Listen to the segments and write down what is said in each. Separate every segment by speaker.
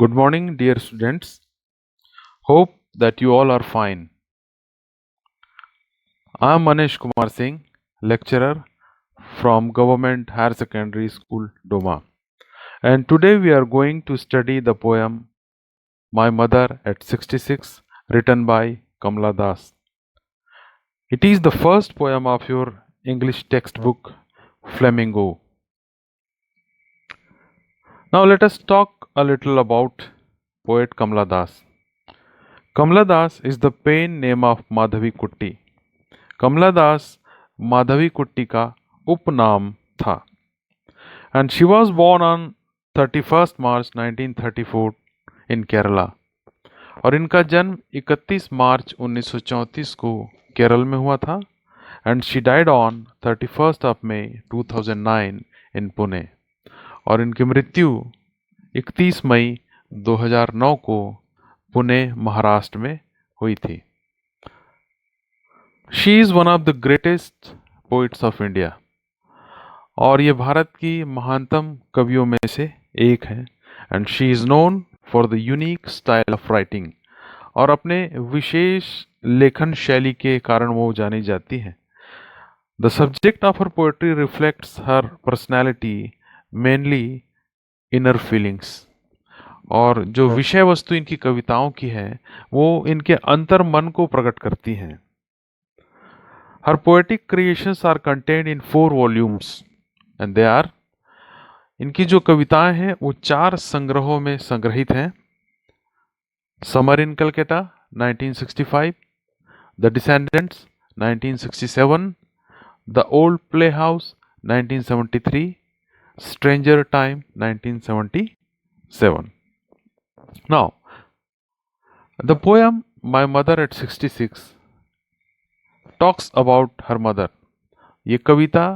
Speaker 1: Good morning, dear students. Hope that you all are fine. I am Manish Kumar Singh, lecturer from Government Higher Secondary School, Doma. And today we are going to study the poem My Mother at 66, written by Kamala Das. It is the first poem of your English textbook, Flamingo. Now let us talk a little about poet Kamala Das. Kamala Das is the pen name of Madhavi Kutti. कमला दास माधवी कुट्टी का उपनाम था and she was born on 31 March 1934 in Kerala और इनका जन्म 31 March 1934 को केरल में हुआ था and she died on 31 of May 2009 in Pune और इनकी मृत्यु 31 मई 2009 को पुणे महाराष्ट्र में हुई थी। She is one of the greatest poets of India और ये भारत की महानतम कवियों में से एक है and she is known for the unique style of writing और अपने विशेष लेखन शैली के कारण वो जानी जाती हैं। The subject of her poetry reflects her personality mainly inner feelings और जो विषय वस्तु इनकी कविताओं की है वो इनके अंतर मन को प्रकट करती हैं। Her poetic creations are contained in 4 volumes and they are इनकी जो कविताएं हैं वो 4 संग्रहों में संग्रहित हैं। Summer in Calcutta 1965, the descendants 1967, the old play house 1973, stranger time 1977. Now, the poem My Mother at 66 talks about her mother. ये कविता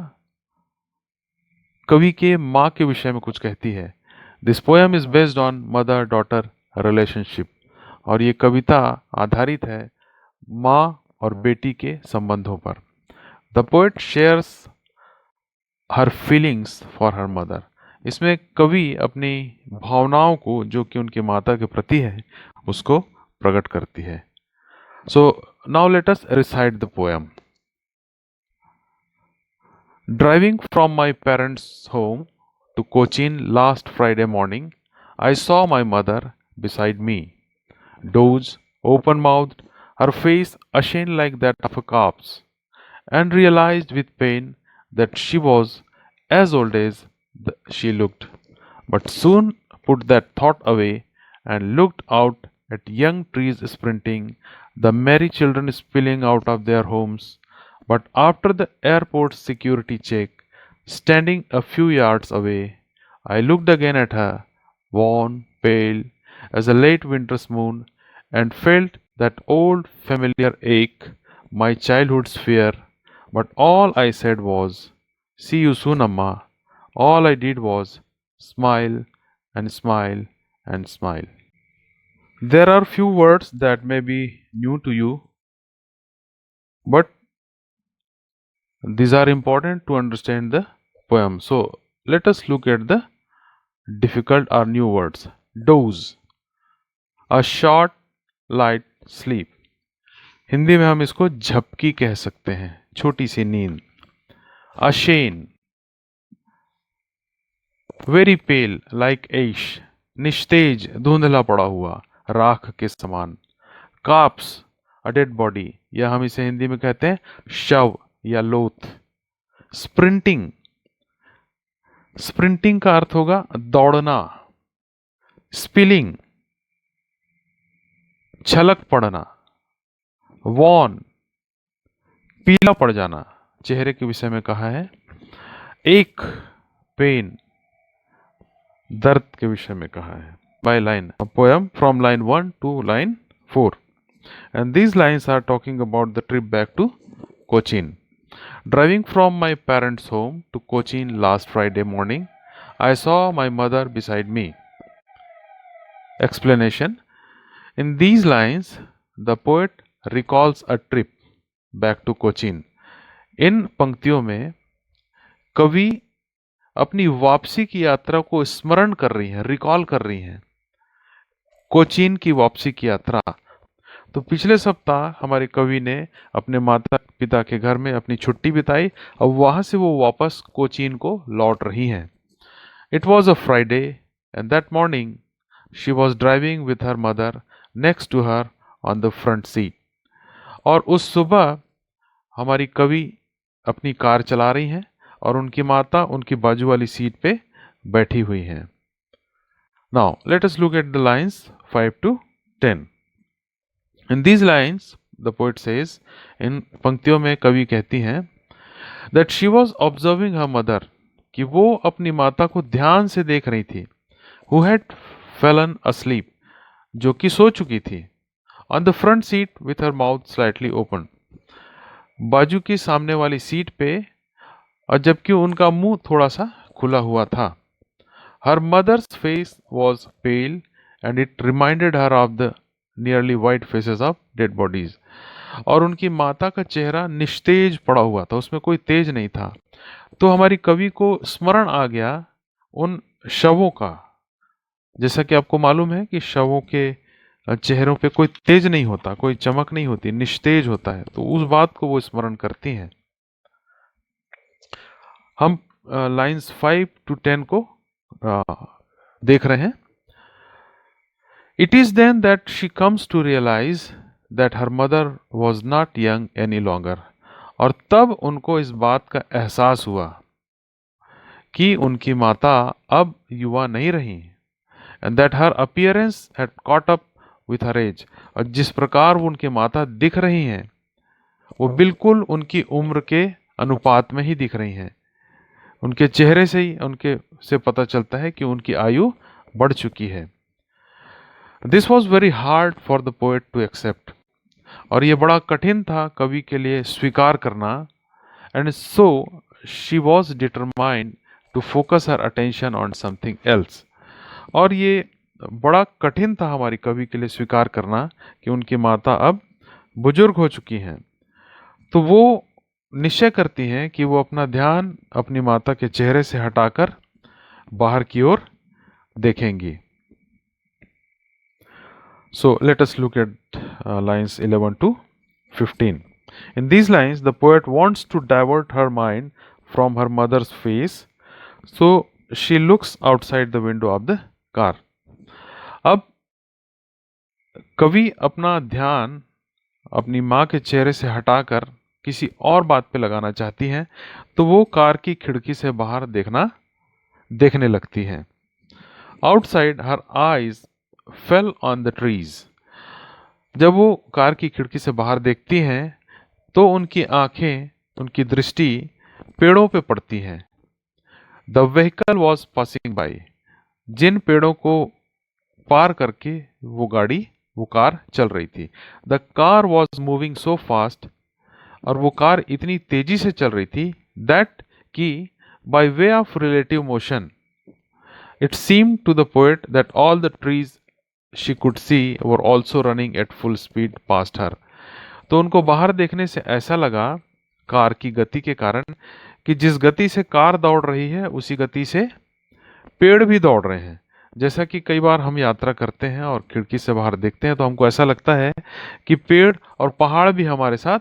Speaker 1: कवि के माँ के विषय में कुछ कहती है। This poem is based on mother daughter relationship और ये कविता आधारित है माँ और बेटी के संबंधों पर। The poet shares her feelings for her mother. इसमें कवि अपनी भावनाओं को जो कि उनकी माता के प्रति है उसको प्रकट करती है। So now let us recite the poem. Driving from my parents' home to Cochin last Friday morning, I saw my mother beside me, dozed, open-mouthed, her face ashen like that of a corpse, and realized with pain that she was as old as she looked, but soon put that thought away and looked out at young trees sprinting, the merry children spilling out of their homes. But after the airport security check, standing a few yards away, I looked again at her, worn, pale as a late winter's moon, and felt that old familiar ache, my childhood's fear. But all I said was, "See you soon, Amma." All I did was smile and smile and smile. There are few words that may be new to you, but these are important to understand the poem. So let us look at the difficult or new words. Doze, a short light sleep. Hindi में हम इसको झपकी कह सकते हैं, छोटी सी नींद। Ashen, very पेल like एश, निस्तेज धुंधला पड़ा हुआ राख के समान। काप्स, अ डेड बॉडी, या हम इसे हिंदी में कहते हैं शव या लोथ। स्प्रिंटिंग, स्प्रिंटिंग का अर्थ होगा दौड़ना। स्पिलिंग, छलक पड़ना। वॉन, पीला पड़ जाना, चेहरे के विषय में कहा है। एक, पेन, दर्द के विषय में कहा है। By line, a poem from line 1 to line 4, and these lines are talking about the trip back to Cochin. Driving from my parents' home to Cochin last Friday morning, I saw my mother beside me. Explanation: in these lines, the poet recalls a trip back to Cochin. इन पंक्तियों में कवि अपनी वापसी की यात्रा को स्मरण कर रही हैं, रिकॉल कर रही हैं। कोचीन की वापसी की यात्रा। तो पिछले सप्ताह हमारे कवि ने अपने माता पिता के घर में अपनी छुट्टी बिताई और वहां से वो वापस कोचीन को लौट रही हैं। It was a Friday and that morning she was driving with her mother next to her on the front seat. और उस सुबह हमारी कवि अपनी कार चला रही हैं और उनकी माता उनकी बाजू वाली सीट पे बैठी हुई हैं। Now let us look at the lines 5 to 10। In these lines the poet says, इन पंक्तियों में कवि कहती हैं that she was observing her mother, कि वो अपनी माता को ध्यान से देख रही थी, हु हैड फेलन asleep, जो कि सो चुकी थी, on the front seat with her mouth slightly open, बाजू की सामने वाली सीट पे, और जबकि उनका मुंह थोड़ा सा खुला हुआ था। Her mother's face was pale and it reminded her of the nearly white faces of dead bodies. और उनकी माता का चेहरा निस्तेज पड़ा हुआ था, उसमें कोई तेज नहीं था। तो हमारी कवि को स्मरण आ गया उन शवों का। जैसा कि आपको मालूम है कि शवों के चेहरों पे कोई तेज नहीं होता, कोई चमक नहीं होती, निस्तेज होता है। तो उस बात को वो स्मरण करती हैं। हम लाइंस 5 to 10 को देख रहे हैं। It is then that she comes to realise that her mother was not young any longer. और तब उनको इस बात का एहसास हुआ कि उनकी माता अब युवा नहीं रही, and that her appearance had caught up with her age. और जिस प्रकार वो उनकी माता दिख रही हैं, वो बिल्कुल उनकी उम्र के अनुपात में ही दिख रही हैं। उनके चेहरे से ही उनके से पता चलता है कि उनकी आयु बढ़ चुकी है। This was very hard for the poet to accept. और ये बड़ा कठिन था कवि के लिए स्वीकार करना। And so she was determined to focus her attention on something else. और ये बड़ा कठिन था हमारी कवि के लिए स्वीकार करना कि उनकी माता अब बुजुर्ग हो चुकी हैं। तो वो निश्चय करती हैं कि वो अपना ध्यान अपनी माता के चेहरे से हटाकर बाहर की ओर देखेंगी। So let us look eight lines 11 to 15। In these lines, the poet wants to divert her mind from her mother's face, so she looks outside the window of the car. अब कवि अपना ध्यान अपनी माँ के चेहरे से हटाकर किसी और बात पे लगाना चाहती हैं, तो वो कार की खिड़की से बाहर देखने लगती हैं। Outside her eyes fail on the trees. जब वो कार की खिड़की से बाहर देखती हैं तो उनकी आंखें, उनकी दृष्टि पेड़ों पे पड़ती हैं। The vehicle was passing by. जिन पेड़ों को पार करके वो कार चल रही थी। The car was moving so fast. और वो कार इतनी तेजी से चल रही थी दैट कि by way of relative motion it seemed to the poet that all the trees she could see were also running at full speed past her. तो उनको बाहर देखने से ऐसा लगा कार की गति के कारण कि जिस गति से कार दौड़ रही है उसी गति से पेड़ भी दौड़ रहे हैं। जैसा कि कई बार हम यात्रा करते हैं और खिड़की से बाहर देखते हैं तो हमको ऐसा लगता है कि पेड़ और पहाड़ भी हमारे साथ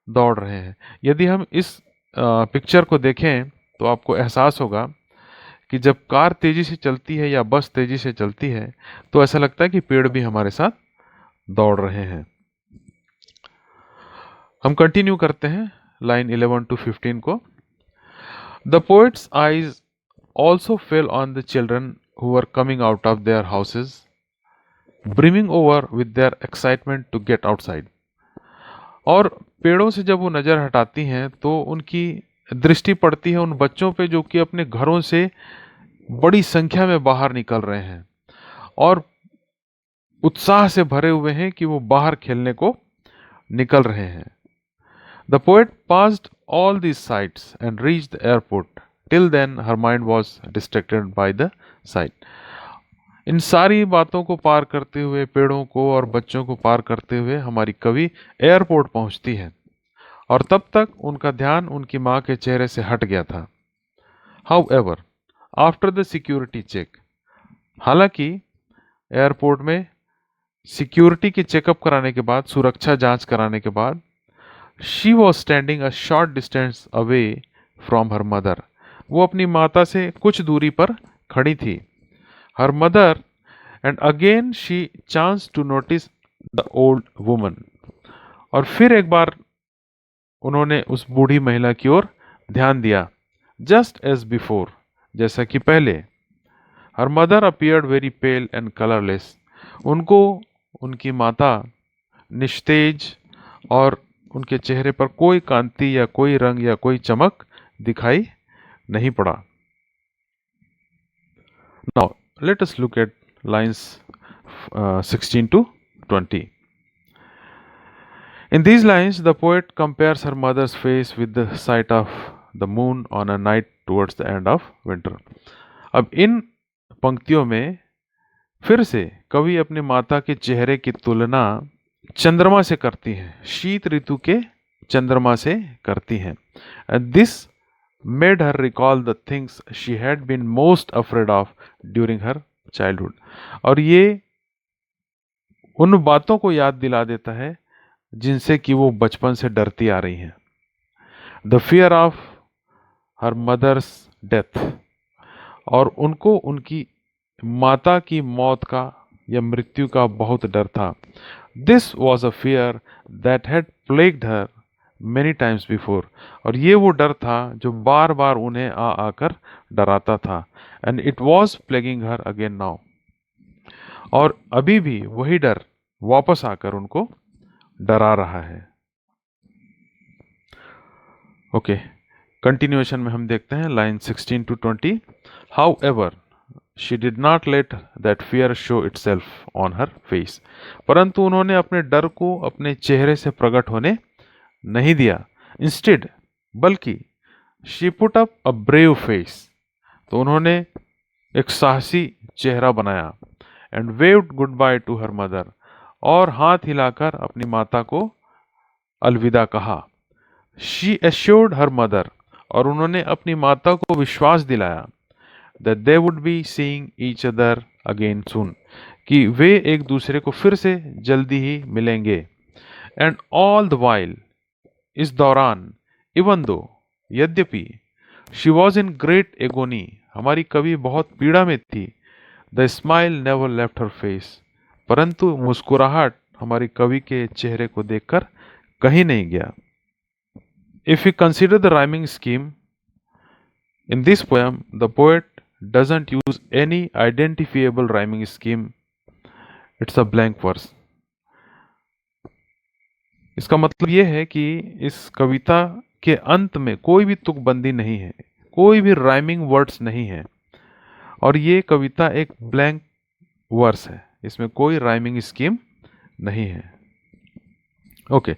Speaker 1: दौड़ रहे हैं। यदि हम इस पिक्चर को देखें तो आपको एहसास होगा कि जब कार तेजी से चलती है या बस तेजी से चलती है तो ऐसा लगता है कि पेड़ भी हमारे साथ दौड़ रहे हैं। हम कंटिन्यू करते हैं लाइन 11 to 15 को। The poet's eyes also fell on the children who are coming out of their houses brimming over with their excitement to get outside. और पेड़ों से जब वो नज़र हटाती हैं तो उनकी दृष्टि पड़ती है उन बच्चों पे जो कि अपने घरों से बड़ी संख्या में बाहर निकल रहे हैं और उत्साह से भरे हुए हैं कि वो बाहर खेलने को निकल रहे हैं। The poet passed all these sights and reached the airport. Till then her mind was distracted by the sight. इन सारी बातों को पार करते हुए, पेड़ों को और बच्चों को पार करते हुए हमारी कवि एयरपोर्ट पहुंचती है और तब तक उनका ध्यान उनकी माँ के चेहरे से हट गया था। However, after the security check, हालांकि एयरपोर्ट में सिक्योरिटी की चेकअप कराने के बाद, सुरक्षा जांच कराने के बाद, she was standing a short distance away from her mother, वो अपनी माता से कुछ दूरी पर खड़ी थी। Her mother and again she chance to notice the old woman, और फिर एक बार उन्होंने उस बूढ़ी महिला की ओर ध्यान दिया। जस्ट एज बिफोर, जैसा कि पहले। Her mother appeared very pale and colourless, उनको उनकी माता निस्तेज और उनके चेहरे पर कोई कांति या कोई रंग या कोई चमक दिखाई नहीं पड़ा। Now let us look eight lines 16 to 20. In these lines, the poet compares her mother's face with the sight of the moon on a night towards the end of winter. अब इन पंक्तियों में फिर से कवि अपनी माता के चेहरे की तुलना चंद्रमा से करती हैं, शीत ऋतु के चंद्रमा से करती हैं। This made her recall the things she had been most afraid of during her childhood, और ये उन बातों को याद दिला देता है जिनसे कि वो बचपन से डरती आ रही हैं। The fear of her mother's death, और उनको उनकी माता की मौत का या मृत्यु का बहुत डर था। This was a fear that had plagued her many times before, और ये वो डर था जो बार बार उन्हें आकर डराता था। And it was plaguing her again now, और अभी भी वही डर वापस आकर उनको डरा रहा है। ओके, कंटिन्यूएशन में हम देखते हैं line 16 to 20. However, she did not let that fear show itself on her face. परंतु उन्होंने अपने डर को अपने चेहरे से प्रकट होने नहीं दिया। Instead, बल्कि she put up a brave face, तो उन्होंने एक साहसी चेहरा बनाया। And waved goodbye to her mother, और हाथ हिलाकर अपनी माता को अलविदा कहा। She assured her mother, और उन्होंने अपनी माता को विश्वास दिलाया that they would be seeing each other again soon, कि वे एक दूसरे को फिर से जल्दी ही मिलेंगे। And all the while, इस दौरान, even though, यद्यपि, she was in great agony, हमारी कवि बहुत पीड़ा में थी। The smile never left her face, परंतु मुस्कुराहट हमारी कवि के चेहरे को देखकर कहीं नहीं गया। If we consider the rhyming scheme in this poem, the poet doesn't use any identifiable rhyming scheme. It's a blank verse. इसका मतलब यह है कि इस कविता के अंत में कोई भी तुकबंदी नहीं है, कोई भी राइमिंग वर्ड्स नहीं है, और ये कविता एक ब्लैंक वर्स है, इसमें कोई राइमिंग स्कीम नहीं है। Okay,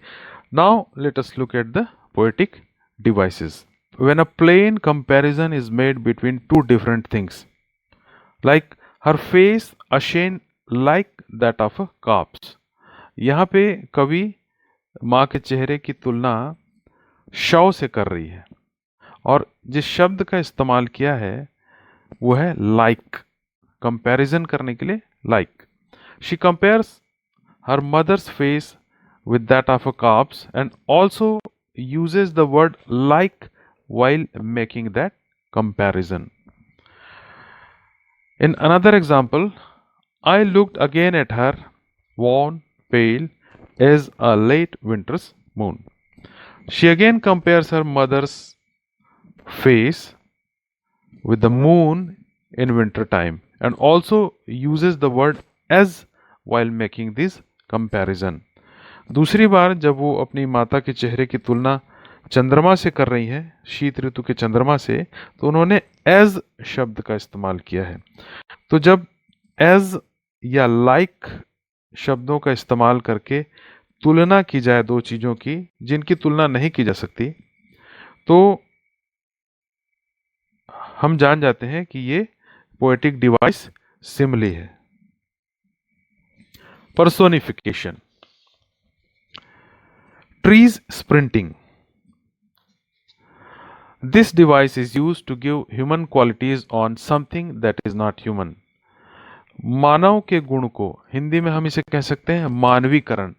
Speaker 1: now let us look at the poetic devices. When a plain comparison is made between two different things, like her face ashamed like that of a corpse, यहाँ पे कवि माँ के चेहरे की तुलना शव से कर रही है, और जिस शब्द का इस्तेमाल किया है वो है like, कंपैरिजन करने के लिए like. She compares her mother's face with that of a corpse and also uses the word like while making that comparison. In another example, I looked again at her, worn, pale as a late winter's moon. She again compares her mother's face with the moon in winter time and also uses the word as while making this comparison. दूसरी बार जब वो अपनी माता के चेहरे की तुलना चंद्रमा से कर रही हैं, शीत ऋतु के चंद्रमा से, तो उन्होंने एज शब्द का इस्तेमाल किया है। तो जब एज या लाइक शब्दों का इस्तेमाल करके तुलना की जाए दो चीज़ों की जिनकी तुलना नहीं की जा सकती, तो हम जान जाते हैं कि ये पोएटिक डिवाइस सिमिली है। Personification, trees sprinting. This device is used to give human qualities on something that is not human. मानव के गुण को हिंदी में हम इसे कह सकते हैं मानवीकरण।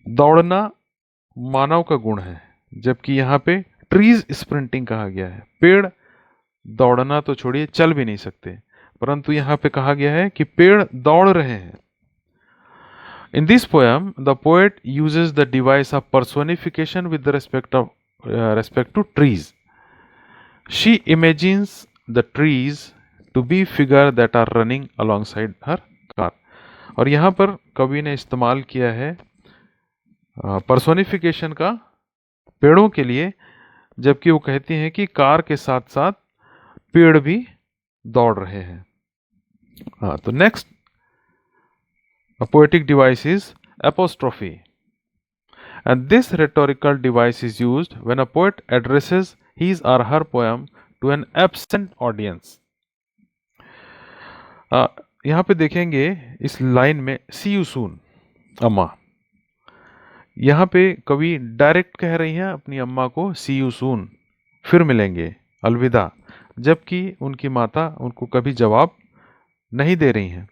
Speaker 1: दौड़ना मानव का गुण है, जबकि यहाँ पे ट्रीज स्प्रिंटिंग कहा गया है। पेड़ दौड़ना तो छोड़िए, चल भी नहीं सकते, परंतु यहाँ पे कहा गया है कि पेड़ दौड़ रहे हैं। In this poem, the poet uses the device of personification with the respect to trees. She imagines the trees to be figure that are running alongside her car. और यहाँ पर कवि ने इस्तेमाल किया है पर्सोनिफिकेशन का पेड़ों के लिए, जबकि वो कहती हैं कि कार के साथ साथ पेड़ भी दौड़ रहे हैं। हाँ, तो next a poetic device is apostrophe, and this rhetorical device is used when a poet addresses his or her poem to an absent audience. यहाँ पे देखेंगे इस लाइन में सी यू सून अम्मा, यहाँ पे कवि डायरेक्ट कह रही हैं अपनी अम्मा को सी यू सून, फिर मिलेंगे, अलविदा, जबकि उनकी माता उनको कभी जवाब नहीं दे रही हैं।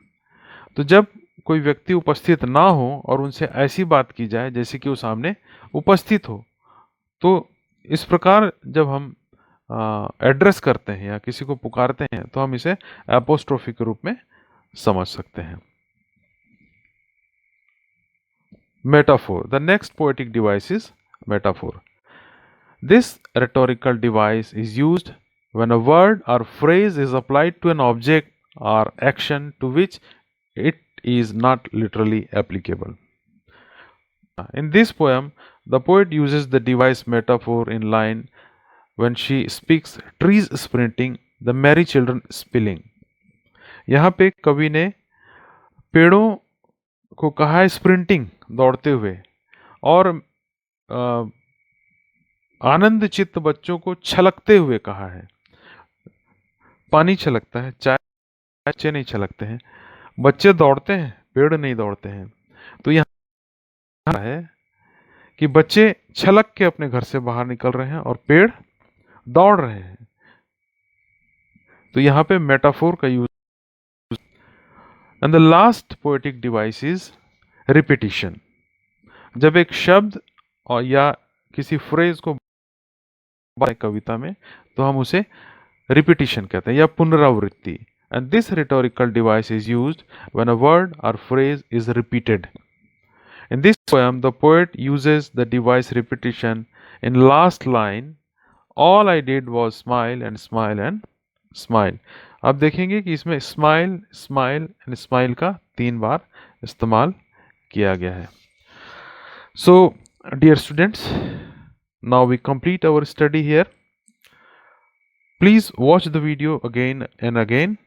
Speaker 1: तो जब कोई व्यक्ति उपस्थित ना हो और उनसे ऐसी बात की जाए जैसे कि वो सामने उपस्थित हो, तो इस प्रकार जब हम एड्रेस करते हैं या किसी को पुकारते हैं तो हम इसे एपोस्ट्रोफी के रूप में समझ सकते हैं। Metaphor, the next poetic device is metaphor. This rhetorical device is used when a word or phrase is applied to an object or action to which it is not literally applicable. In this poem, the poet uses the device metaphor in line when she speaks trees sprinting, the merry children spilling. यहाँ पे कवि ने पेड़ों को कहा है sprinting, दौड़ते हुए, और आनंद चित्त बच्चों को छलकते हुए कहा है। पानी छलकता है, चाय बच्चे नहीं छलकते हैं, बच्चे दौड़ते हैं, पेड़ नहीं दौड़ते हैं। तो यहाँ है कि बच्चे छलक के अपने घर से बाहर निकल रहे हैं और पेड़ दौड़ रहे हैं। तो यहाँ पे मेटाफोर का use. And the last poetic device is repetition. जब एक शब्द और या किसी फ्रेज को कविता में तो हम उसे रिपीटिशन कहते हैं या पुनरावृत्ति। And this rhetorical device is used when a word or phrase is repeated. In this poem, the poet uses the device repetition in last line. All I did was smile and smile and smile. आप देखेंगे कि इसमें smile, smile and smile का 3 बार इस्तेमाल किया गया है। So, dear students, now we complete our study here. Please watch the video again and again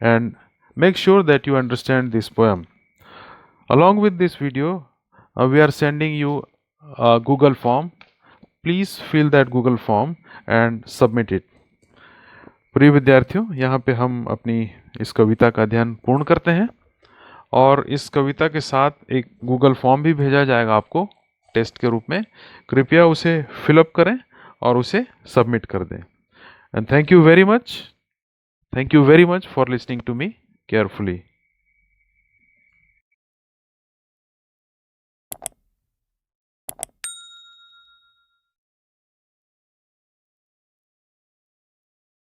Speaker 1: and make sure that you understand this poem. Along with this video, we are sending you a Google form. Please fill that Google form and submit it. प्रिय विद्यार्थियों, यहाँ पे हम अपनी इस कविता का अध्ययन पूर्ण करते हैं और इस कविता के साथ एक गूगल फॉर्म भी भेजा जाएगा आपको टेस्ट के रूप में। कृपया उसे फिलअप करें और उसे सबमिट कर दें। And thank you very much for listening to me carefully.